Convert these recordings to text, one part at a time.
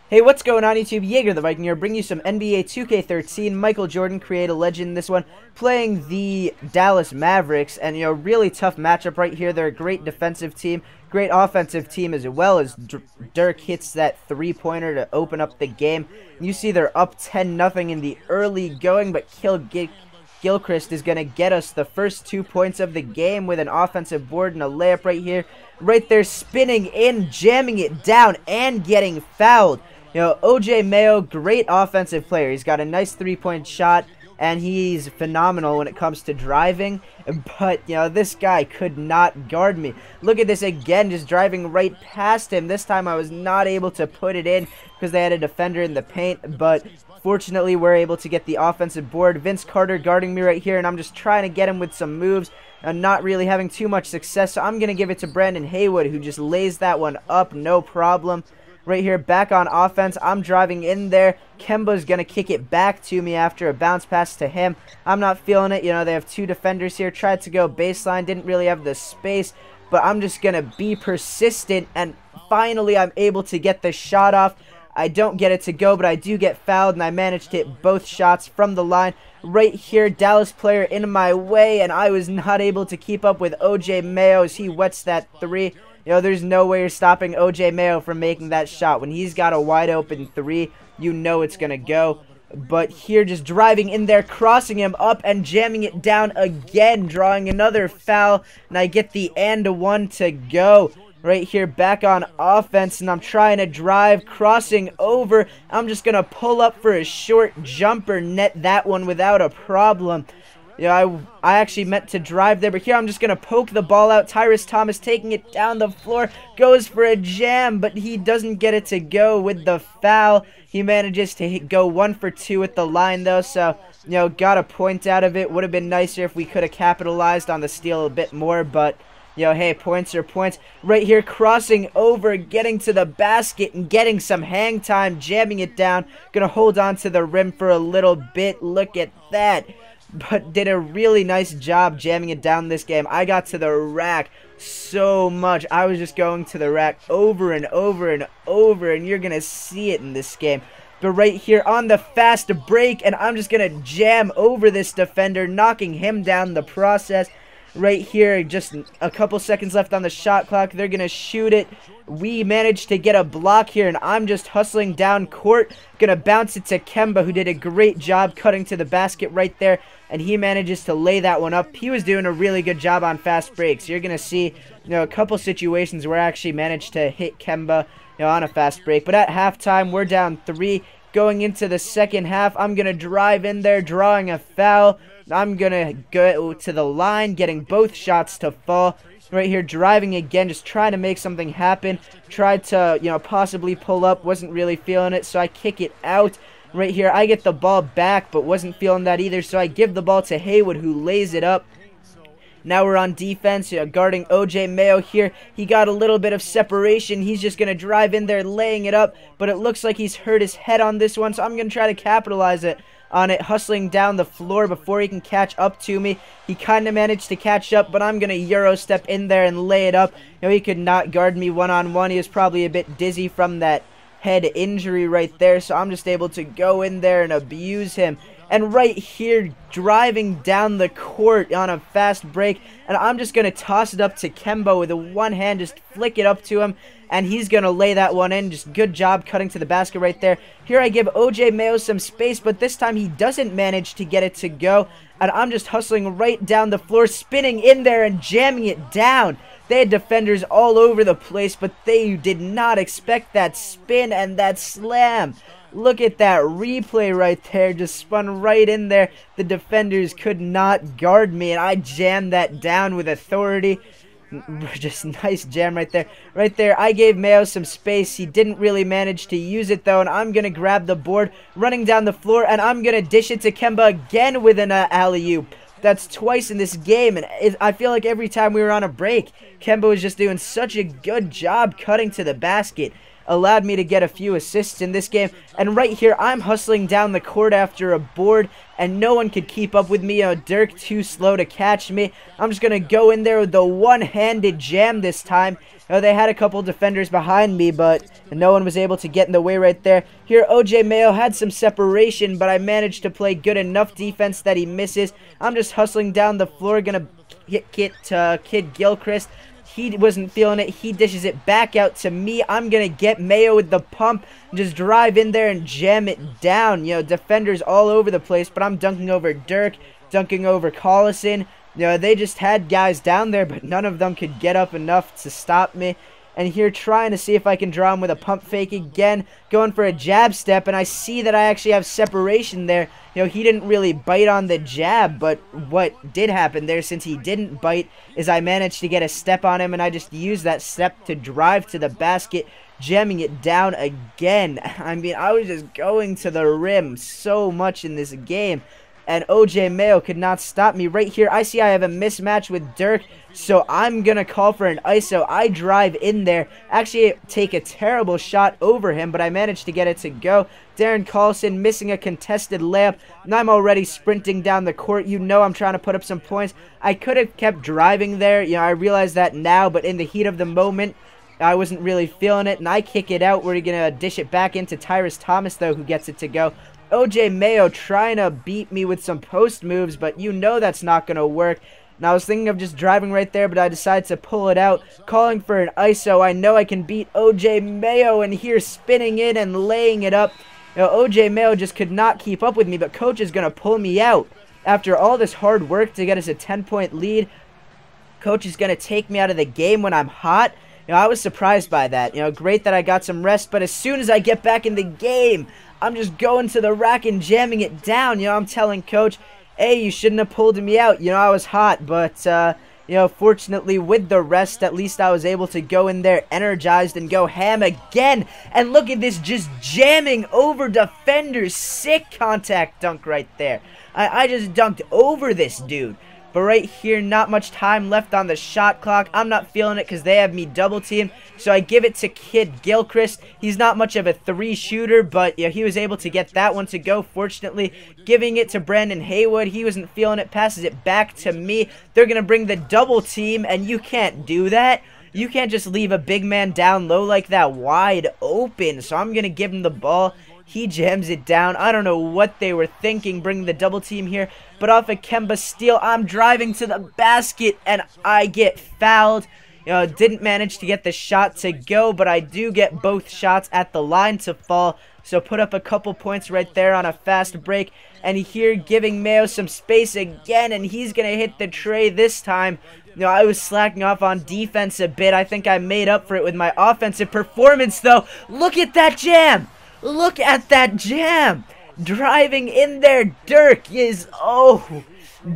Hey, what's going on YouTube? Jaeger the Viking here, bringing you some NBA 2K13. Michael Jordan, create a legend, this one, playing the Dallas Mavericks, and really tough matchup right here. They're a great defensive team, great offensive team, as well as Dirk hits that three-pointer to open up the game. You see they're up 10-0 in the early going, but Gilchrist is going to get us the first 2 points of the game with an offensive board and a layup right here. Right there, spinning in, jamming it down, and getting fouled. OJ Mayo, great offensive player. He's got a nice three-point shot, and he's phenomenal when it comes to driving. But, this guy could not guard me. Look at this again, just driving right past him. This time I was not able to put it in because they had a defender in the paint. But fortunately, we're able to get the offensive board. Vince Carter guarding me right here, and I'm just trying to get him with some moves. And not really having too much success, so I'm going to give it to Brandon Haywood, who just lays that one up, no problem. Right here, back on offense, I'm driving in there. Kemba's going to kick it back to me after a bounce pass to him. I'm not feeling it. They have two defenders here. Tried to go baseline, didn't really have the space, but I'm just going to be persistent, and finally I'm able to get the shot off. I don't get it to go, but I do get fouled, and I managed to hit both shots from the line. Right here, Dallas player in my way, and I was not able to keep up with OJ Mayo as he wets that three. There's no way you're stopping OJ Mayo from making that shot. When he's got a wide open three, it's going to go. But here, just driving in there, crossing him up and jamming it down again, drawing another foul, and I get the and one to go. Right here, back on offense, and I'm trying to drive, crossing over. I'm just going to pull up for a short jumper, net that one without a problem. I actually meant to drive there, but here I'm just going to poke the ball out. Tyrus Thomas taking it down the floor, goes for a jam, but he doesn't get it to go with the foul. He manages to go 1 for 2 at the line, though, so, got a point out of it. Would have been nicer if we could have capitalized on the steal a bit more, but hey, points are points. Right here, crossing over, getting to the basket and getting some hang time, jamming it down. Gonna hold on to the rim for a little bit. Look at that. But did a really nice job jamming it down this game. I got to the rack so much. I was just going to the rack over and over and over, and you're gonna see it in this game. But right here on the fast break, and I'm just gonna jam over this defender, knocking him down in the process. Right here, just a couple seconds left on the shot clock. They're going to shoot it. We managed to get a block here, and I'm just hustling down court. Going to bounce it to Kemba, who did a great job cutting to the basket right there, and he manages to lay that one up. He was doing a really good job on fast breaks. You're going to see a couple situations where I actually managed to hit Kemba on a fast break. But at halftime, we're down 3. Going into the second half, I'm going to drive in there, drawing a foul. I'm going to go to the line, getting both shots to fall. Right here, driving again, just trying to make something happen. Tried to, possibly pull up, wasn't really feeling it, so I kick it out. Right here, I get the ball back, but wasn't feeling that either, so I give the ball to Haywood, who lays it up. Now we're on defense, guarding OJ Mayo here. He got a little bit of separation. He's just going to drive in there, laying it up, but it looks like he's hurt his head on this one, so I'm going to try to capitalize on it, hustling down the floor before he can catch up to me. He kind of managed to catch up, but I'm going to Euro step in there and lay it up. He could not guard me one-on-one. He was probably a bit dizzy from that head injury right there, so I'm just able to go in there and abuse him. And right here, driving down the court on a fast break, and I'm just going to toss it up to Kemba with one hand, just flick it up to him, and he's going to lay that one in. Just good job cutting to the basket right there. Here I give OJ Mayo some space, but this time he doesn't manage to get it to go, and I'm just hustling right down the floor, spinning in there and jamming it down. They had defenders all over the place, but they did not expect that spin and that slam. Look at that replay right there, just spun right in there. The defenders could not guard me, and I jammed that down with authority. Just nice jam right there. Right there, I gave Mayo some space. He didn't really manage to use it, though, and I'm going to grab the board, running down the floor, and I'm going to dish it to Kemba again with an alley-oop. That's twice in this game, and I feel like every time we were on a break, Kemba was just doing such a good job cutting to the basket. allowed me to get a few assists in this game. And right here, I'm hustling down the court after a board, and no one could keep up with me. Dirk too slow to catch me. I'm just going to go in there with the one-handed jam this time. They had a couple defenders behind me, but no one was able to get in the way right there. Here, OJ Mayo had some separation, but I managed to play good enough defense that he misses. I'm just hustling down the floor, going to hit Kid Gilchrist. He wasn't feeling it. He dishes it back out to me. I'm going to get Mayo with the pump. Just drive in there and jam it down. Defenders all over the place, but I'm dunking over Dirk, dunking over Collison. They just had guys down there, but none of them could get up enough to stop me. And here, trying to see if I can draw him with a pump fake again, going for a jab step, and I see that I actually have separation there. He didn't really bite on the jab, but what did happen there, since he didn't bite, is I managed to get a step on him, and I just used that step to drive to the basket, jamming it down again. I mean, I was just going to the rim so much in this game, and OJ Mayo could not stop me. Right here, I see I have a mismatch with Dirk, so I'm going to call for an ISO. I drive in there, actually take a terrible shot over him, but I managed to get it to go. Darren Collison missing a contested layup, and I'm already sprinting down the court. I'm trying to put up some points. I could have kept driving there. I realize that now, but in the heat of the moment, I wasn't really feeling it, and I kick it out. We're going to dish it back into Tyrus Thomas, though, who gets it to go. OJ Mayo trying to beat me with some post moves, but that's not going to work. And I was thinking of just driving right there, but I decided to pull it out, calling for an ISO. I know I can beat OJ Mayo, and here spinning in and laying it up. OJ Mayo just could not keep up with me, but coach is going to pull me out. After all this hard work to get us a 10-point lead, coach is going to take me out of the game when I'm hot. I was surprised by that. Great that I got some rest, but as soon as I get back in the game, I'm just going to the rack and jamming it down. I'm telling coach, hey, you shouldn't have pulled me out. I was hot, but, fortunately with the rest, at least I was able to go in there energized and go ham again. And look at this, just jamming over defenders. Sick contact dunk right there. I just dunked over this dude. But right here, not much time left on the shot clock. I'm not feeling it because they have me double teamed. So I give it to Kid Gilchrist. He's not much of a three shooter, but he was able to get that one to go, fortunately. Giving it to Brandon Haywood. He wasn't feeling it. Passes it back to me. They're going to bring the double team, and you can't do that. You can't just leave a big man down low like that wide open. So I'm going to give him the ball. He jams it down. I don't know what they were thinking, bringing the double team here. But off a Kemba steal, I'm driving to the basket, and I get fouled. Didn't manage to get the shot to go, but I do get both shots at the line to fall. So put up a couple points right there on a fast break. And here giving Mayo some space again, and he's going to hit the tray this time. I was slacking off on defense a bit. I think I made up for it with my offensive performance, though. Look at that jam! Look at that jam! Driving in there, Dirk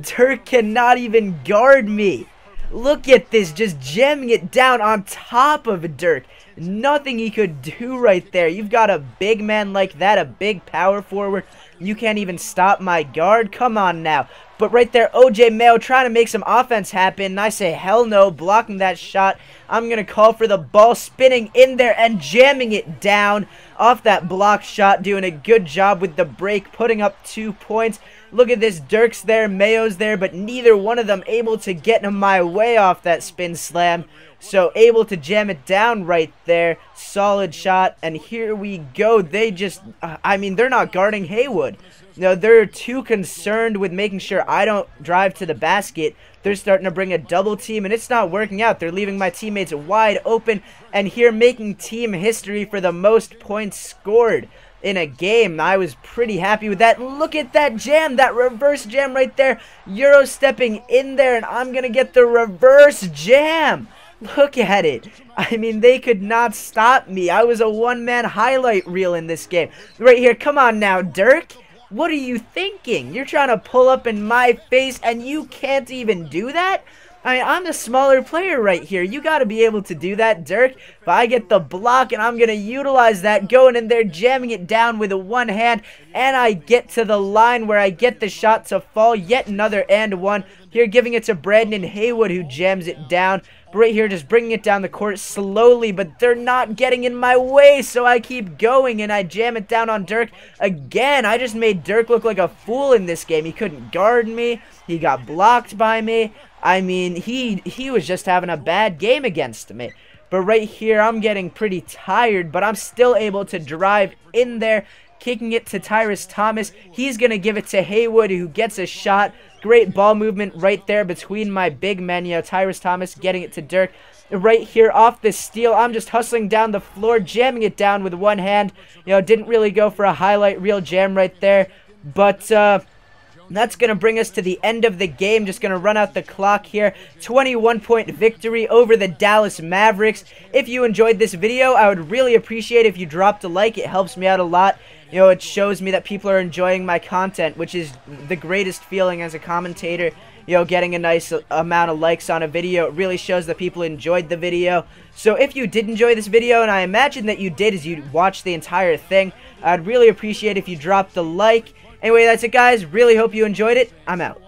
Dirk cannot even guard me. Look at this, just jamming it down on top of Dirk. Nothing he could do right there. You've got a big man like that, a big power forward. You can't even stop my guard. Come on now. But right there, OJ Mayo trying to make some offense happen. And I say, hell no, blocking that shot. I'm going to call for the ball, spinning in there and jamming it down off that block shot. Doing a good job with the break, putting up 2 points. Look at this, Dirk's there, Mayo's there, but neither one of them able to get in my way off that spin slam. So able to jam it down right there. Solid shot, and here we go. They just, they're not guarding Haywood. They're too concerned with making sure I don't drive to the basket. They're starting to bring a double team, and it's not working out. They're leaving my teammates wide open, and here making team history for the most points scored in a game. I was pretty happy with that. Look at that jam, that reverse jam right there. Euro stepping in there, and I'm going to get the reverse jam. Look at it. They could not stop me. I was a one-man highlight reel in this game. Right here, come on now, Dirk. What are you thinking? You're trying to pull up in my face, and you can't even do that? I mean, I'm the smaller player right here. You got to be able to do that, Dirk. But I get the block, and I'm going to utilize that, going in there, jamming it down with a one hand, and I get to the line where I get the shot to fall. Yet another and one. Here, giving it to Brandon Haywood, who jams it down. But right here, just bringing it down the court slowly, but they're not getting in my way, so I keep going, and I jam it down on Dirk again. I just made Dirk look like a fool in this game. He couldn't guard me. He got blocked by me. I mean, he was just having a bad game against me. But right here, I'm getting pretty tired, but I'm still able to drive in there, kicking it to Tyrus Thomas. He's going to give it to Haywood, who gets a shot. Great ball movement right there between my big men. You know, Tyrus Thomas getting it to Dirk. Right here off the steal, I'm just hustling down the floor, jamming it down with one hand. You know, didn't really go for a highlight reel jam right there. But that's going to bring us to the end of the game. Just going to run out the clock here. 21-point victory over the Dallas Mavericks. If you enjoyed this video, I would really appreciate if you dropped a like. It helps me out a lot. You know, it shows me that people are enjoying my content, which is the greatest feeling as a commentator. You know, getting a nice amount of likes on a video, it really shows that people enjoyed the video. So if you did enjoy this video, and I imagine that you did as you watched the entire thing, I'd really appreciate if you dropped a like. Anyway, that's it, guys. Really hope you enjoyed it. I'm out.